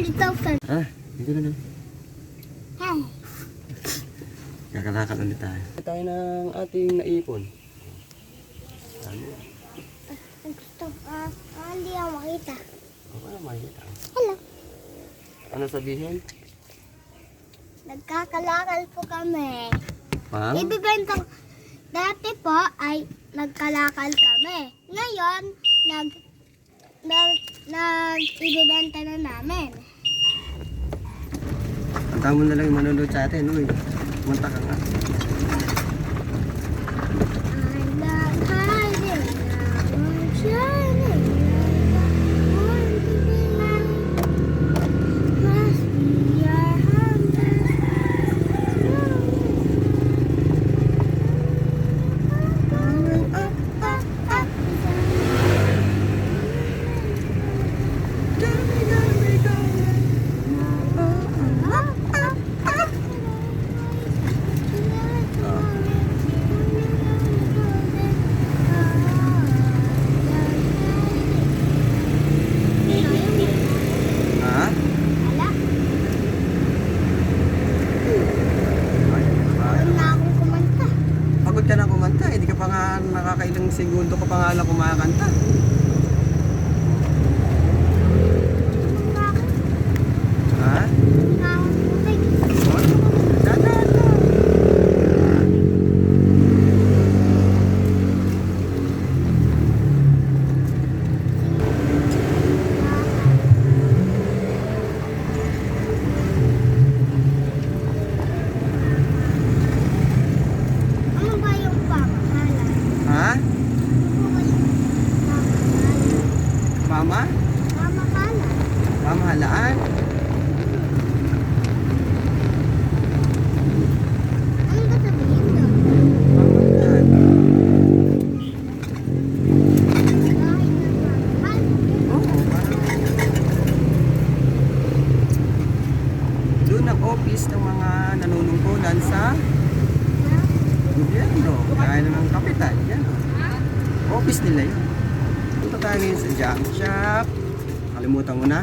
200,000. Ah, hindi na. Hey. Kakalakal ulit tayo. Tayo ng ating naipon. Ano? Gusto hindi ako makita. Ako na makikita. Hello. Ano sabihin? Nagkakalakal po kami. Pang? Ibibenta ko. Dati po ay nagkalakal kami. Ngayon, ibibenta na namin. Ang tamo na lang yung manonood sa atin. Uy, kumanta ka nga. I'm not hiding, I'm shining like a must be your Ha? Ala, Ay, wala na akong kumanta. pagod ka na kumanta. Hindi ka pa nga nakakailang segundo ka pa nga lang kumakanta. Wala akong Ha? tubig. Dada. Ano ba yung pamahalan? Ha? Ano ba yung pamahalan? Mama? Pamahalan? Mamahalaan? Ano ba sabihin doon? Mamahalaan. Bahay na pamahal? Oo, parang doon ang office ng mga nanunungkulan sa gobyerno. Kaya na ng kapitan. Yan. Office nila yun. Punta tayo ngayon sa junk shop. Kalimutan mo na.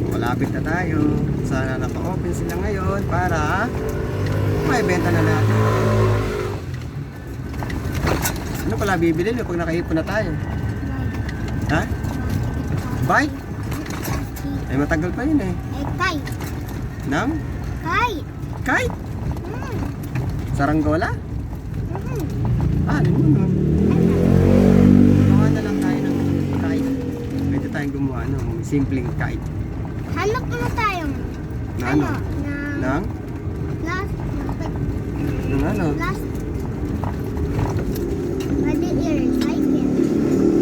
Malapit na tayo. Sana naka-open sila ngayon para may benta na natin. Ano pala bibili nyo pag nakaipon na tayo? Ha? Bike? Ay matagal pa yun eh. Kite. Nang? Kite. Kite? Hmm. Saranggola? Hmm. Ah, ano naman? Gumawa na lang tayo ng kite. Pwede tayong gumawa ng simpleng kite. Hanap na tayong Na ano? na Nang? last Nang ano? last pwede i-recycle.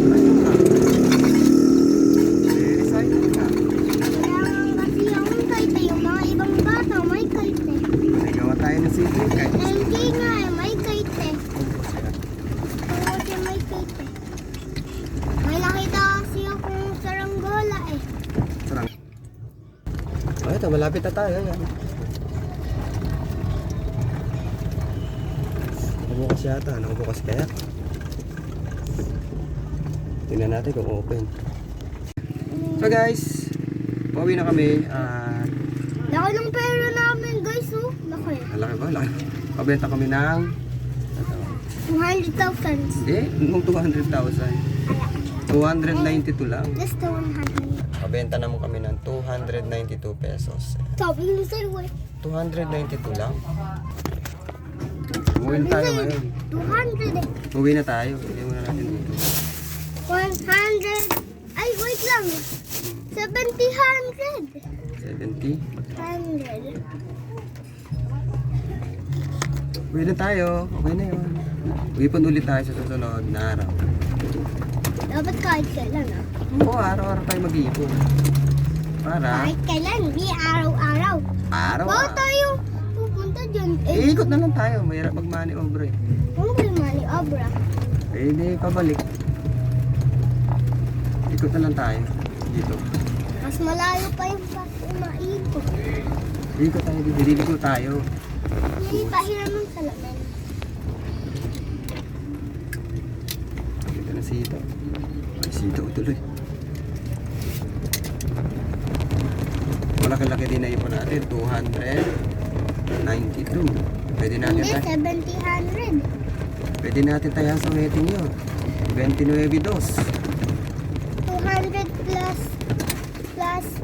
Ano ka? I-recycle ka. Kailangan kasi yung kite, yung mga ibang bata may kite. Ay, gawa tayo ng simpleng kite. Eh, hindi nga eh, may kite. Kasi may kite. May nakita kasi akong saranggola eh. Sarang. Oh, ito, malapit na tayo. Yan. Nakabukas yata. Nakabukas kaya? Tingnan natin kung open. So guys, pauwi na kami. Laki ng pera namin guys oh. Laki. Malaki ba? Laki. Pabenta kami ng 200,000. hindi, nung 200,000. 292 lang. Just 100. Pabenta naman kami ng 292 pesos. Sabi nyo sa'yo eh. 292 lang. Umuwi na tayo ngayon. 200 eh. Umuwi na tayo. Hindi muna natin dito. 100. Ay, wait lang. 70, 70. 100. Uwi na tayo. Okay na yun. Uwipon ulit tayo sa susunod na araw. Dapat kahit kailan ah. Oo, araw-araw tayo mag-iipon. Para Kahit kailan, di araw-araw. araw. Bakit tayo pupunta dyan? Iikot na lang tayo. Mahirap mag-money over eh. Ano ba yung mali obra? Eh, di pabalik. Ikot na lang tayo. Dito. Mas malayo pa yung maikot. Ikot tayo. Dililiko tayo. Hindi pahiram ng salamin. Dito na sito. Ay, sito tuloy. malaki-laki din na ipon natin. 292. Pwede natin Hindi, tayo. 70, 100. Pwede natin tayo sa wedding yun. 29 200 plus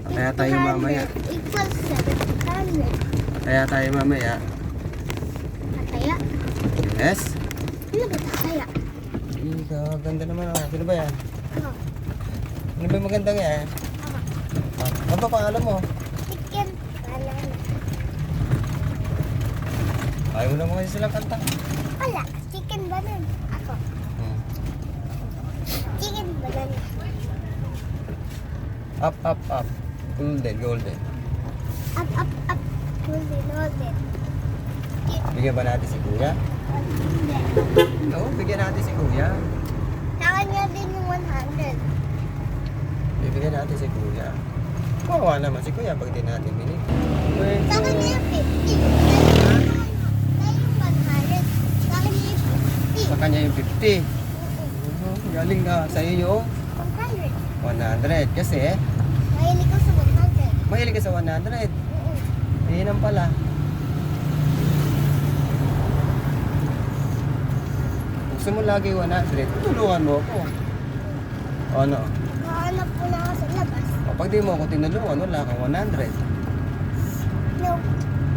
Kaya tayo 50, mamaya. 100 equals 700. Kaya tayo mamaya. Kataya? Yes. Ano ba kataya? Ikaw, ganda naman. Sino ba yan? Ako. Ano ba yung maganda nga yan? Ano ba pangalan mo? Chicken banana. Ayaw mo naman kasi silang kanta. Wala. Chicken banana. Ako. Chicken banana. Up, up, up. Golden, golden. Up, up, up. Golden, golden. Bigyan ba natin si Kuya? Hindi. Oo, bigyan natin si Kuya. Sa kanya din yung 100. Bibigyan natin si Kuya. Kawawa naman si Kuya pag di natin binigyan. Sa kanya yung 50. Sa yung 100. Sa kanya yung 50. Sa kanya yung 50. Galing nga. Sa iyo yung 100. 100. Kasi, Mahilig ko sa 100. mahilig ka sa 100. Ayun ang pala. Gusto mo lagi 100. Tutulungan mo ako. Ano? Nakahanap ko na ako sa labas. Kapag di mo ako tinulungan, wala kang 100. No.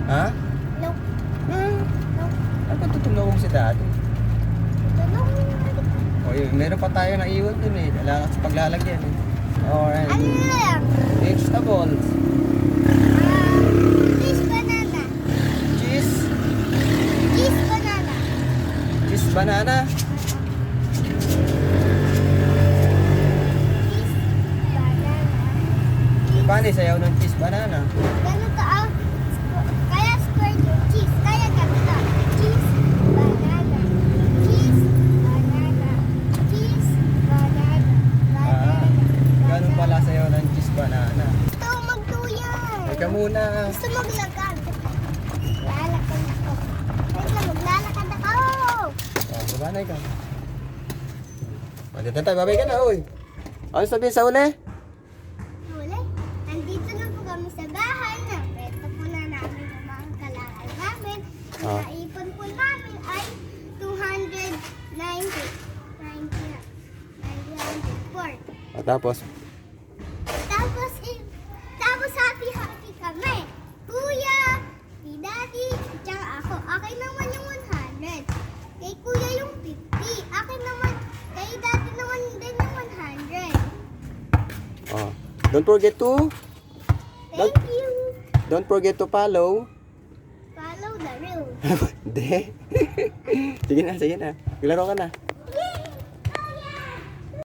Ha? No. No. Ano ba tutulungan mo si dati? Tulong mo. O yun, meron pa tayo na iwan dun eh. Wala sa paglalagyan eh. Alright. Ano na lang? Vegetables. Cheese banana. Cheese. Cheese banana. Cheese banana. Cheese banana. Paano sayaw ng cheese banana? Ganito ah. Kaya square yung cheese. Kaya ganito. Cheese banana. Cheese banana. Cheese banana. Ah, ganun pala sayaw ng cheese banana. Gusto ko magtuyan. Teka muna. Gusto maglakad. Lalakad ako. Wait lang, maglalakad ako. Oh, baba na ikaw. Dito tayo, babay ka na, uy. Ano sabihin sa uli? Huli. Nandito na po kami sa bahay na. Pwede po na namin yung mga kalakal namin. Ang Ah. naipon po namin ay 290. 904. Tapos, Tapos happy kami. Kuya, si Daddy, tsaka ako. Akin naman yung 100. Kay Kuya yung 50. Akin naman, kay Daddy naman din yung 100. oh, don't forget to, Thank you. don't forget to follow. Follow the rules. Hindi. Sige na, sige na. Maglaro ka na.